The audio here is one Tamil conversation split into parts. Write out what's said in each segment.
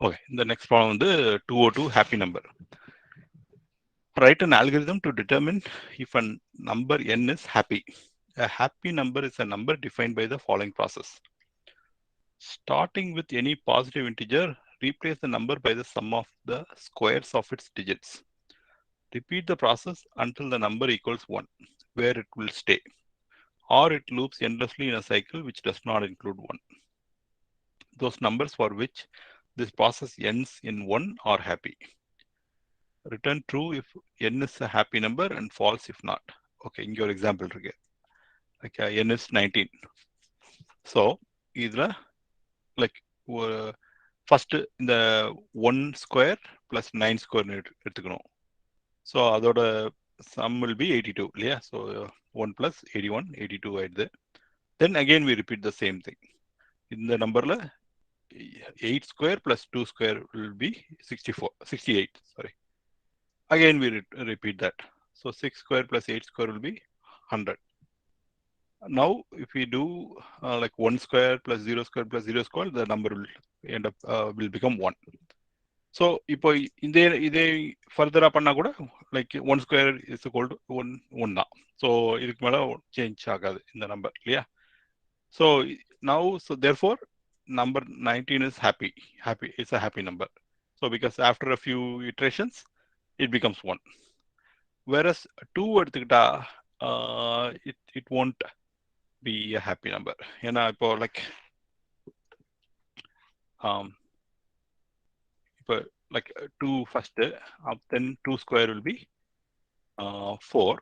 Okay, the next problem is 202 happy number. Write an algorithm to determine if a number n is happy. A happy number is a number defined by the following process. Starting with any positive integer, replace the number by the sum of the squares of its digits. Repeat the process until the number equals 1, where it will stay, or it loops endlessly in a cycle which does not include 1. Those numbers for which this process ends in 1 are happy. Return true if n is a happy number and false if not. Okay, in your example, okay, n is 19. So, either like first இந்த 1 square plus 9 square எடுத்துக்கணும். So, அதோட sum will be 82, இல்லையா? So, 1 plus 81, 82 ஆயிடுது. Then again we repeat the same thing. இந்த நம்பர்ல 8 square plus 2 square will be 68, sorry. Again we repeat that. So 6 square plus 8 square will be 100. Now if we do like 1 square plus 0 square plus 0 square, the number will end up will become 1. So இப்போ இதே further பண்ணா கூட like 1 square is equal to 1 தான். So இதுக்கு மேல change ஆகாது இந்த நம்பர், இல்லையா? So now, so therefore number 19 is happy. It's a happy number. So because after a few iterations it becomes 1. Whereas 2 எடுத்துக்கிட்டா it won't be a happy number. ஏன்னா இப்போ like இப்போ like 2 first, then 2 square will be 4.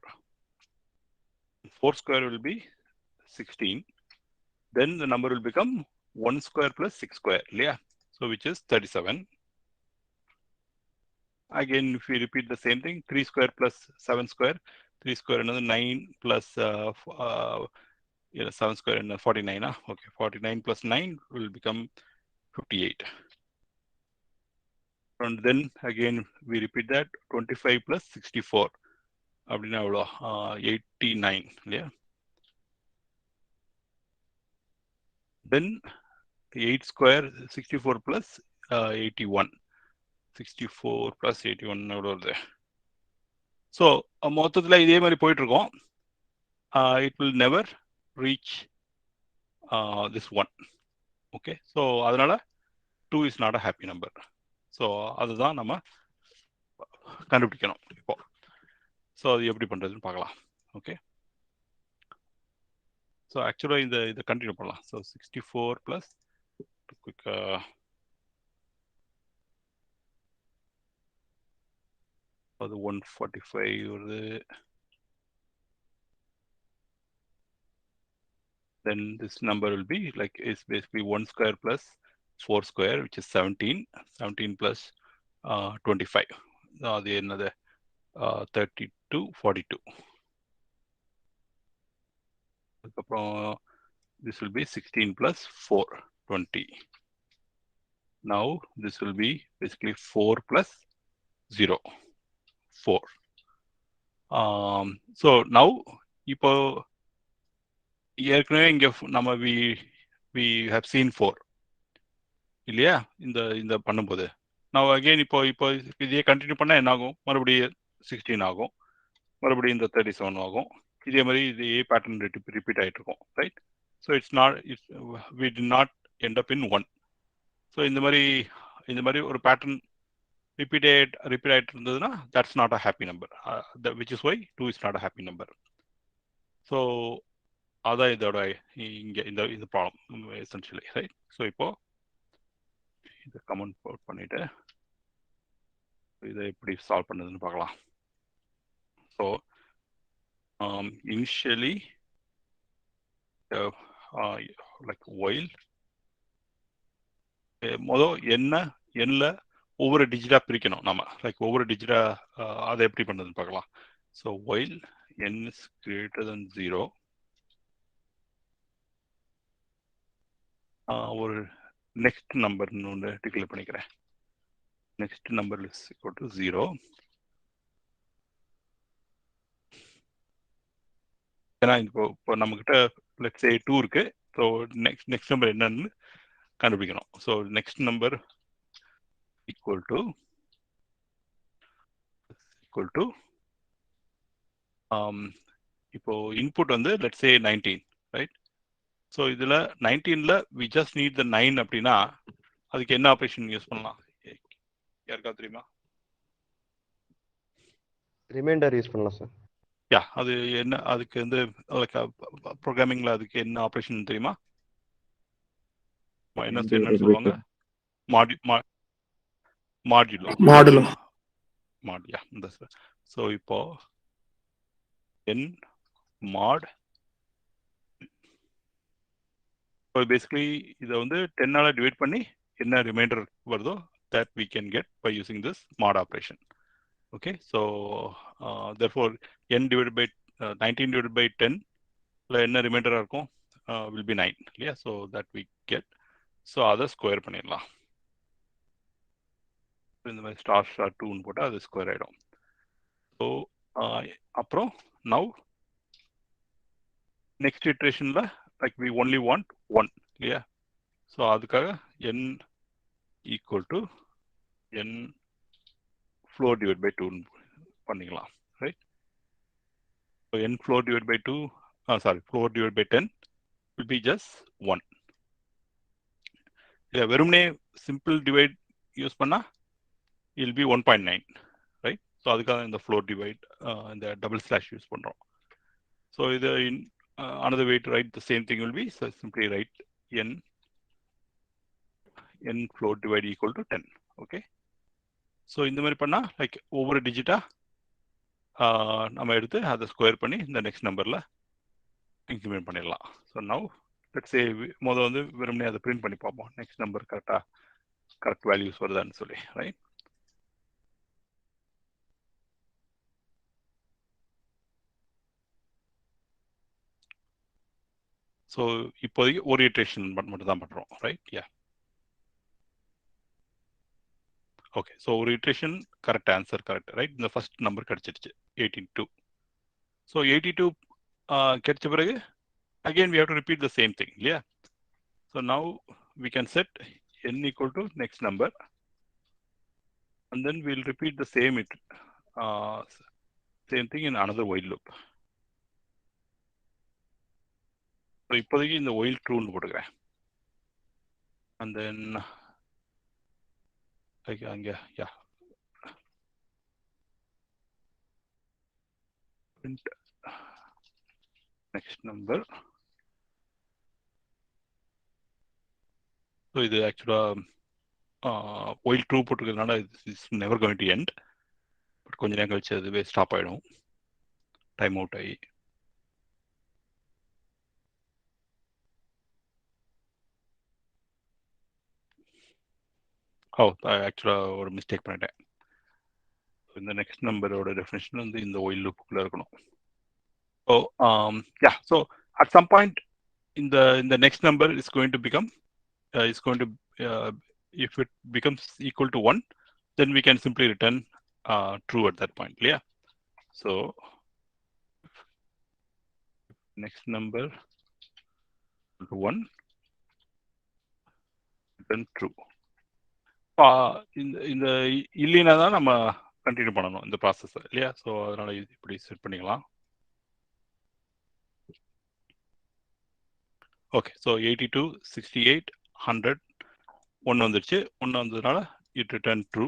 4 square will be 16. Then the number will become 1 square plus 6 square, yeah. So which is 37. Again, if we repeat the same thing, 3 square plus 7 square, 3 square another 9 plus 7 square and 49. Okay, 49 plus 9 will become 58. And then again we repeat that, 25 plus 64. அப்படின்னா எவ்வளோ 89, இல்லையா? Then 8 square 64 plus 81. 64 plus 81 எவ்வளோ வருது? ஸோ மொத்தத்தில் இதே மாதிரி போயிட்டு இருக்கோம். It will never reach this 1. Okay, so அதனால 2 is not a happy number. So அதுதான் நம்ம கண்டுபிடிக்கணும் இப்போ. ஸோ அது எப்படி பண்றதுன்னு பார்க்கலாம். ஓகே, ஸோ ஆக்சுவலாக இதை கண்டினியூ பண்ணலாம். ஸோ 64 ப்ளஸ் குயிக் அது 145 வருது. Then this number will be like is basically 1 square plus 4 square, which is 17. 17 plus 25. அது என்னது 32, 42. அதுக்கப்புறம் this will be 16 plus 4, 20. Now this will be basically 4 plus 0, 4. So now இப்போ ஏற்கனவே இங்க நம்ம we have seen 4, இல்லையா? இந்த பண்ணும்போது நான் அகைன் இப்போ இதே கண்டினியூ பண்ணா என்ன ஆகும்? மறுபடியும் 16 ஆகும், மறுபடியும் இந்த 37 ஆகும். இதே மாதிரி இதே பேட்டர்ன் ரிப்பீட் ஆகிட்டு இருக்கும், right? So we did not end up in 1. So இந்த மாதிரி ஒரு பேட்டர்ன் ரிப்பீட் ஆகிட்டு இருந்ததுன்னா that's not a happy number, which is why 2 is not a happy number. So அதான் இதோட இங்கே இந்த ப்ராப்ளம் எசென்ஷியலி, ரைட்? ஸோ இப்போ இதை கமெண்ட் போட் பண்ணிட்டு இதை எப்படி சால்வ் பண்ணதுன்னு பார்க்கலாம். ஸோ initially like while மொதல் என்னல ஒவ்வொரு டிஜிட்டா பிரிக்கணும் நம்ம, லைக் ஒவ்வொரு டிஜிட்டா அதை எப்படி பண்ணுறதுன்னு பார்க்கலாம். So while n is greater than 0, ஒரு நெக்ஸ்ட் நம்பர்னு ஒன்று டிக்ளேர் பண்ணிக்கிறேன். Next number is equal to 0. ஏன்னா இப்போ நம்மக்கிட்ட லெட்ஸ் சே 2 இருக்கு. ஸோ நெக்ஸ்ட் நம்பர் என்னன்னு கண்டுபிடிக்கணும். So next number equal to இப்போ input வந்து let's say 19, right? So இதுல 19ல we just need the 9 அப்படின்னா அதுக்கு என்ன ஆபரேஷன் யூஸ் பண்ணலாம்? யாருக்கா தெரியுமா? ரிமைண்டர் யூஸ் பண்ணலாம் சார். யா, அது என்ன, அதுக்கு வந்து ப்ரோக்ராமிங்ல அதுக்கு என்ன ஆபரேஷன் தெரியுமா? மைனஸ் என்னன்னு சொல்லுவாங்க? மாடுலோ. யா, இந்த சார். ஸோ இப்போ n mod, ஸோ பேசிக்கலி இதை வந்து 10ஆல டிவைட் பண்ணி என்ன ரிமைண்டர் வருதோ that we can get by using this mod operation. Okay, so therefore n divided by 19 divided by 10 என்ன ரிமைண்டரா இருக்கும்? will be 9 இல்லையா? so that we get, so அதை ஸ்கொயர் பண்ணிடலாம். இந்த மாதிரி ஸ்டார் 2ன்னு போட்டால் அது ஸ்கொயர் ஆகிடும். ஸோ அப்புறம் நவ் நெக்ஸ்ட் இட்ரேஷனில் லைக் வி ஒன்லி வாண்ட் 1 இல்லையா? ஸோ அதுக்காக n equal to n floor divided by 2 பண்ணிக்கலாம், right? So n floor divided by 2, floor divided by 10 will be just 1. இல்லை வெறும்னே சிம்பிள் டிவைட் யூஸ் பண்ணால் it will be 1.9, right? So அதுக்காக இந்த floor divide, இந்த டபுள் ஸ்லாஷ் யூஸ் பண்ணுறோம். ஸோ இது another way to write the same thing will be, so simply write n floor divide equal to 10. okay, so இந்த மாதிரி பண்ணால் லைக் ஒவ்வொரு டிஜிட்டாக நம்ம எடுத்து அதை ஸ்கொயர் பண்ணி இந்த நெக்ஸ்ட் நம்பரில் இன்க்ரிமெண்ட் பண்ணிடலாம். ஸோ நவ் லெட்ஸ் சே முதல் வந்து வெறுமனே அதை பிரிண்ட் பண்ணி பார்ப்போம், நெக்ஸ்ட் நம்பர் கரெக்ட் வேல்யூஸ் வருதான்னு சொல்லி, ரைட்? ஸோ இப்போதைக்கு ஓரியன்டேஷன் மட்டும் தான் பண்ணுறோம், ரைட்? யா, ஓகே. ஸோ ஒரு iteration correct answer correct, right? இந்த ஃபர்ஸ்ட் நம்பர் கிடைச்சிருச்சு 82. ஸோ 82 கிடைச்ச பிறகு again we have to repeat the same thing, இல்லையா? So now we can set n equal to next number and then we'll repeat the same thing in another while loop. So இப்போதைக்கு இந்த while true-ன்னு போட்டுக்கிறேன். And then அங்கே yeah, print next number. So இது ஆக்சுவலா while true போட்டுக்கிறதுனால it's never going to end, but கொஞ்ச நேரம் கழிச்சு அதுவே ஸ்டாப் ஆகிடும், டைம் அவுட் ஆகி. ஆக்சுவலாக ஒரு மிஸ்டேக் பண்ணிட்டேன். இந்த நெக்ஸ்ட் நம்பரோட டெஃபினேஷன் வந்து இந்த ஒயில் லூப்புக்குள்ள இருக்கணும். So yeah, so at some point இந்த next number is going to become if it becomes equal to 1, then we can simply return true at that point, இல்லையா? So next number equal to 1, return true. இந்த இல்லைன்னா தான் நம்ம கண்டினியூ பண்ணணும் இந்த ப்ராசஸ், இல்லையா? ஸோ அதனால இப்படி செட் பண்ணிக்கலாம். ஓகே, ஸோ 82, 68, 100 1 வந்துருச்சு. 1 வந்ததுனால it return true,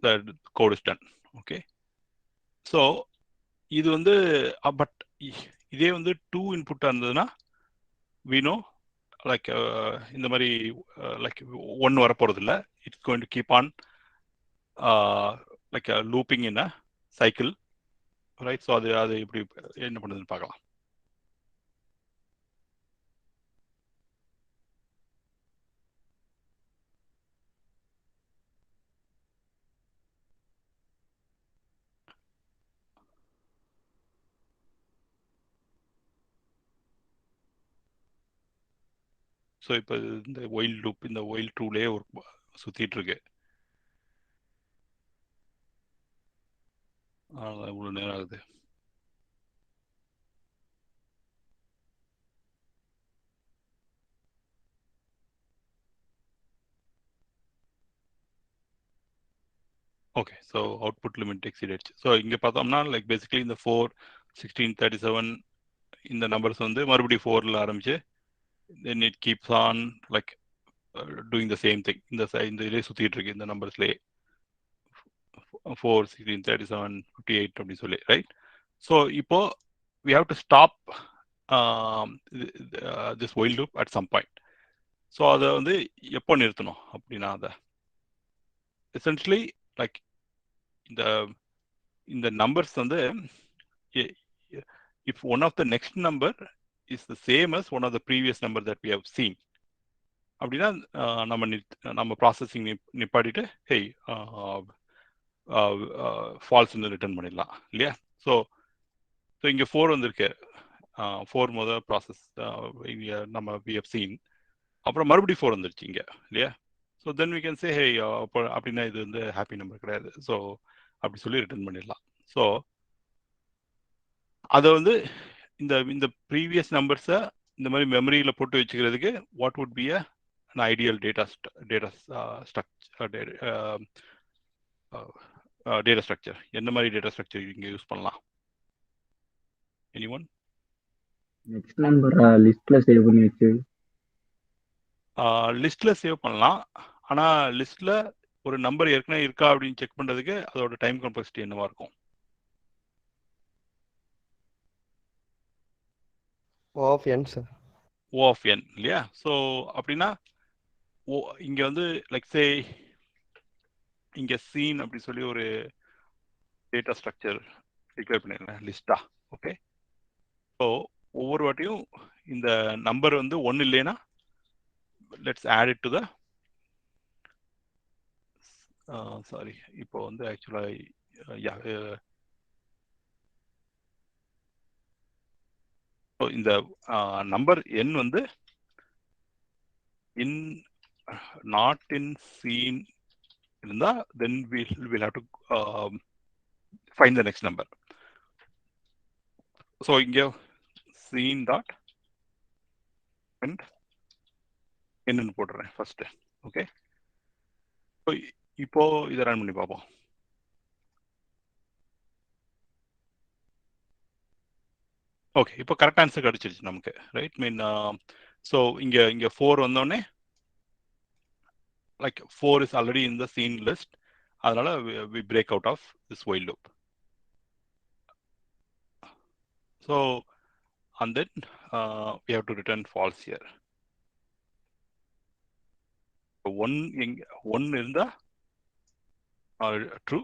that code is done. Okay, so இது வந்து பட் இதே வந்து 2 இன்புட்டாக இருந்ததுன்னா we know லைக் இந்த மாதிரி லைக் 1 வரப்போகிறது இல்லை, it's going to keep on like looping in a cycle, right? So அது இப்படி என்ன பண்ணுதுன்னு பார்க்கலாம். ஸோ இப்போ இந்த ஒயில் லூப் இந்த ஒயில் ட்ரூலேயே ஒரு சுற்றிட்டு இருக்கு, இவ்வளோ நேரம் ஆகுது. Okay, so output limit exceed ஆயிடுச்சு. ஸோ இங்கே பார்த்தோம்னா லைக் பேசிக்கலி இந்த 4, 16, 37 இந்த நம்பர்ஸ் வந்து மறுபடியும் 4ல் ஆரம்பிச்சு then it keeps on like doing the same thing. இந்த இதிலே சுற்றிட்டு இருக்கு இந்த நம்பர்ஸ்லேயே 4, 16, 37, 58 அப்படின்னு சொல்லி, ரைட்? ஸோ இப்போ we have to stop this while loop at some point. So அதை வந்து எப்போ நிறுத்தணும் அப்படின்னா, அதை எசென்ஷியலி லைக் இந்த இந்த நம்பர்ஸ் வந்து if one of the next number is the same as one of the previous number that we have seen, அப்படின்னா நம்ம ப்ராசஸிங் நிப்பாட்டிட்டு ஹேய் ஃபால்ஸ்ன்னு ரிட்டர்ன் பண்ணிடலாம் இல்லையா? ஸோ இங்கே 4 வந்திருக்கு, 4 முதல் ப்ராசஸ் இங்கே நம்ம வி ஹவ் சீன், அப்புறம் மறுபடியும் 4 வந்துருச்சு இங்கே இல்லையா? So then we can say hey அப்போ அப்படின்னா இது வந்து ஹாப்பி நம்பர் கிடையாது, ஸோ அப்படி சொல்லி ரிட்டர்ன் பண்ணிடலாம். ஸோ அதை வந்து இந்த ப்ரீவியஸ் நம்பர்ஸை இந்த மாதிரி மெமரியில் போட்டு வச்சுக்கிறதுக்கு what would be an ideal data structure? என்ன மாதிரி டேட்டா ஸ்ட்ரக்சர் இங்க யூஸ் பண்ணலாம்? எனிஒன்? நெக்ஸ்ட் நம்பர் லிஸ்ட்ல சேவ் பண்ணி வச்சு லிஸ்ட்ல சேவ் பண்ணலாம். ஆனா லிஸ்ட்ல ஒரு நம்பர் ஏற்கனவே இருக்கா அப்படின்னு செக் பண்றதுக்கு அதோட டைம் காம்ப்ளெக்சிட்டி என்னவா இருக்கும்? O of n sir. O of n இல்லையா? ஸோ அப்படின்னா இங்க வந்து லைக் சே இங்க சீன் அப்படி சொல்லி ஒரு டேட்டா ஸ்ட்ரக்சர் டிக்ளேர் பண்ணிடுறேன் லிஸ்டா. ஓகே, ஸோ ஒவ்வொரு வாட்டியும் இந்த நம்பர் வந்து 1 இல்லைன்னா let's add it to the sorry, இப்போ வந்து ஆக்சுவலா இந்த நம்பர் n வந்து இன் நாட் இன் சீன் இருந்தா then we'll have to find the next number. So இங்க scene dot and என்னன்னு போடுறேன் ஃபர்ஸ்ட். ஓகே, இப்போ இதை ரன் பண்ணி பார்ப்போம். ஓகே, இப்போ கரெக்ட் ஆன்சர் கிடைச்சிருச்சு நமக்கு, ரைட்? மீன் ஸோ இங்க 4 வந்தோடனே like 4 is already in the scene list, அதனால we break out of this while loop. So and then we have to return false here. 1 இருந்தா ட்ரூ,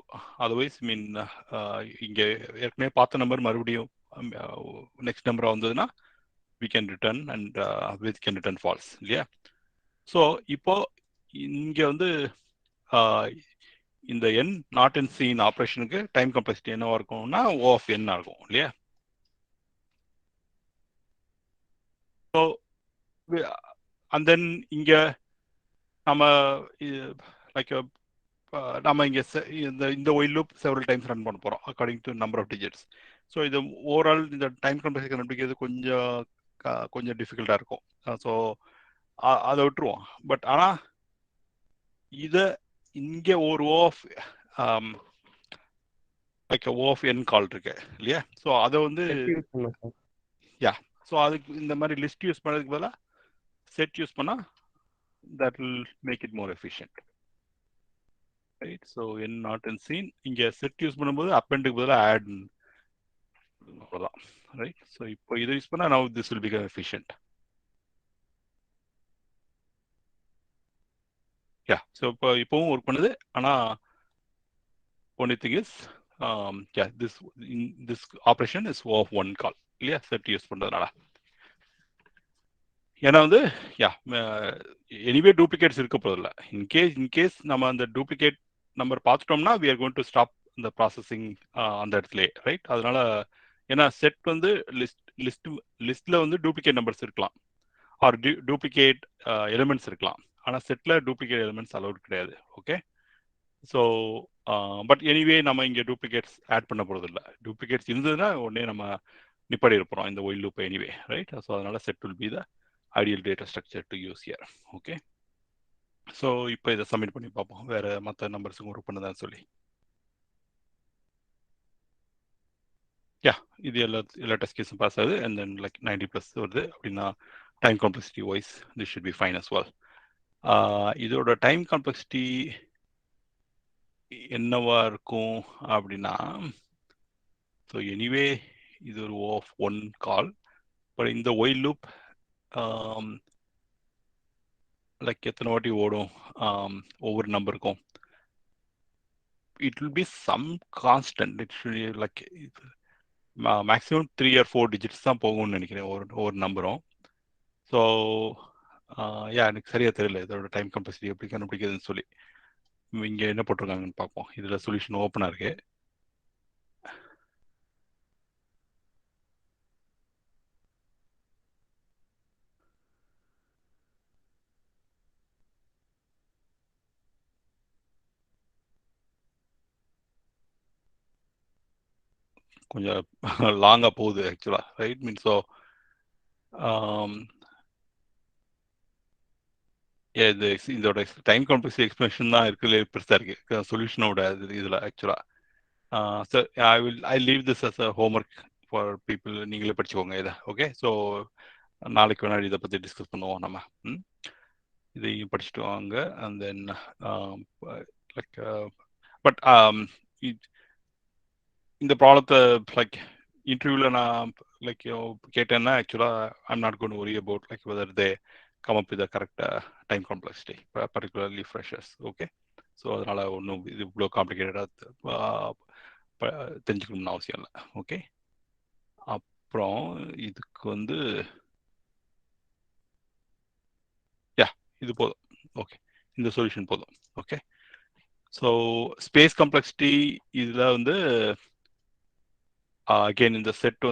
அதர்வைஸ் மீன் இங்க ஏற்கனவே பார்த்த நம்பர் மறுபடியும் நெக்ஸ்ட் நம்பரா வந்ததுன்னா we can return and we can return false இல்லையா? ஸோ இப்போ இங்க வந்து இந்த n நாட் இன் சீன் ஆப்ரேஷனுக்கு டைம் காம்ப்ளெக்சிட்டி என்னவா இருக்கும்னா O of n இருக்கும் இல்லையா? ஸோ அண்ட் தென் இங்க நம்ம லைக் நம்ம இங்க இந்த while loop several times run பண்ண போறோம் according to number of digits. So இது ஓவரால் இந்த டைம் காம்ப்ளெக்சிட்டி கண்டுபிடிக்கிறது கொஞ்சம் டிஃபிகல்ட்டா இருக்கும். ஸோ அதை விட்டுருவோம். பட் ஆனா இத இங்க ஒரு O of like O of n கால் இருக்கு இல்லையா? ஸோ அதை வந்து யூஸ் பண்ணலாம் சார். யா, ஸோ அதுக்கு இந்த மாதிரி லிஸ்ட் யூஸ் பண்ணதுக்கு பதிலாக செட் யூஸ் பண்ணா that will make it more efficient, right? So n not in scene இங்க set யூஸ் பண்ணும்போது appendக்கு பதிலா add அவ்வளவுதான், right? So இப்போ இதை யூஸ் பண்ணா now this will become efficient. Yeah, so இப்போவும் ஒர்க் பண்ணுது. ஆனா only thing is yeah, this operation is O of 1 call இல்லையா? set யூஸ் பண்றதுனால. ஏன்னா வந்து யா எனிவே டூப்ளிகேட்ஸ் இருக்க போதில்லை. இன்கேஸ் நம்ம அந்த டூப்ளிகேட் நம்பர் பார்த்துட்டோம்னா we are going to stop the processing அந்த இடத்துல, ரைட்? அதனால ஏன்னா செட் வந்து லிஸ்ட்ல வந்து டூப்ளிகேட் நம்பர்ஸ் இருக்கலாம் ஆர் டூப்ளிகேட் எலிமெண்ட்ஸ் இருக்கலாம். ஆனா செட்ல டூப்ளிகேட் எலிமெண்ட்ஸ் அலௌட் கிடையாது. ஓகே, ஸோ பட் எனிவே நம்ம இங்க டூப்ளிகேட்ஸ் ஆட் பண்ண போறது இல்லை. டூப்ளிகேட்ஸ் இருந்ததுன்னா உடனே நம்ம நிப்பாடி இருப்போம் இந்த while loop anyway, right? So அதனால set will be the ideal data structure to use here. Okay, so இப்போ இதை சப்மிட் பண்ணி பார்ப்போம் வேற மற்ற நம்பர்ஸுக்கும் ஒர்க் பண்ணுதான்னு சொல்லி. இது எல்லா டெஸ்ட் கேஸும் பாஸ் ஆகுது அண்ட் தென் லைக் 90+ வருது அப்படின்னா time complexity wise this should be fine as well. இதோட டைம் காம்ப்ளெக்சிட்டி என்னவா இருக்கும் அப்படின்னா, ஸோ எனிவே இது ஒரு ஆஃப் ஒன் கால். பட் இந்த ஒயில் லூப் லைக் எத்தனை வாட்டி ஓடும் ஒவ்வொரு நம்பருக்கும், it will be some constant. It should be like maximum 3 or 4 digits தான் போகும்னு நினைக்கிறேன் ஒவ்வொரு நம்பரும். ஸோ எனக்கு சரியா தெரியல இதோட டைம் கம்ப்ளெக்சிட்டி எப்படி கண்டுபிடிக்கிறதுன்னு சொல்லி. இங்கே என்ன போட்டிருக்காங்கன்னு பார்ப்போம். இதில் சொல்யூஷன் ஓப்பனாக இருக்கு. கொஞ்சம் லாங்காக போகுது ஆக்சுவலாக, ரைட்? மீன் ஸோ இதோட டைம் காம்ப்ளெக்சிட்டி எக்ஸ்பிளேஷன் தான் இருக்குல்ல பெருசாக இருக்கு சொல்யூஷனோட இதில் ஆக்சுவலாக. So I leave this as a homework for people. நீங்களே படிச்சுக்கோங்க இதை. ஓகே, ஸோ நாளைக்கு வேணாலும் இதை பற்றி டிஸ்கஸ் பண்ணுவோம் நம்ம. இதையும் படிச்சுட்டு வாங்க. அண்ட் தென் லைக் பட் இந்த ப்ராப்ளத்தை லைக் இன்டர்வியூவில் நான் லைக் கேட்டேன்னா ஆக்சுவலாக I'm not cone worry about like whether they come up with correct time complexity, particularly freshers. Okay, so அதனால் ஒன்றும் இது இவ்வளோ காம்ப்ளிகேட்டடாக தெரிஞ்சுக்கணும்னு அவசியம் இல்லை. ஓகே, அப்புறம் இதுக்கு இது போதும். ஓகே, இந்த சொல்யூஷன் போதும். ஓகே, ஸோ ஸ்பேஸ் காம்ப்ளெக்சிட்டி இதில் அகெயின் இந்த set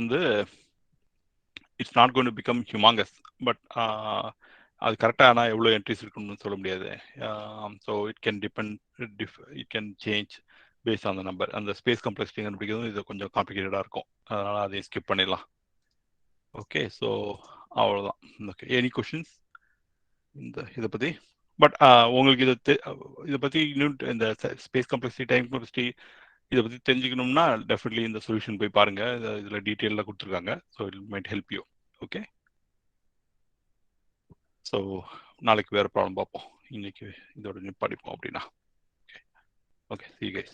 it's not going to become humongous. But அது கரெக்டாக ஆனால் எவ்வளோ என்ட்ரிஸ் இருக்கணும்னு சொல்ல முடியாது. So it can change based on the number. அந்த ஸ்பேஸ் காம்ப்ளெக்சிட்டி கண்டுபிடிக்கிறது இது கொஞ்சம் காம்ப்ளிகேட்டடாக இருக்கும். அதனால் அதை ஸ்கிப் பண்ணிடலாம். ஓகே, ஸோ அவ்வளோதான். ஓகே, எனி கொஷின்ஸ் இதை பற்றி? பட் உங்களுக்கு இதை பற்றி இன்னும் இந்த ஸ்பேஸ் காம்ப்ளெக்சிட்டி, டைம் காம்ப்ளெக்சிட்டி இதை பற்றி தெரிஞ்சுக்கணும்னா டெஃபினெட்லி இந்த சொல்யூஷன் போய் பாருங்கள். இதில் டீட்டெயிலாக கொடுத்துருக்காங்க. So it might help you. Okay, so நாளைக்கு வேறு ப்ராப்ளம் பார்ப்போம். இன்னைக்கு இதோட படிப்போம் அப்படின்னா. Okay, see you guys.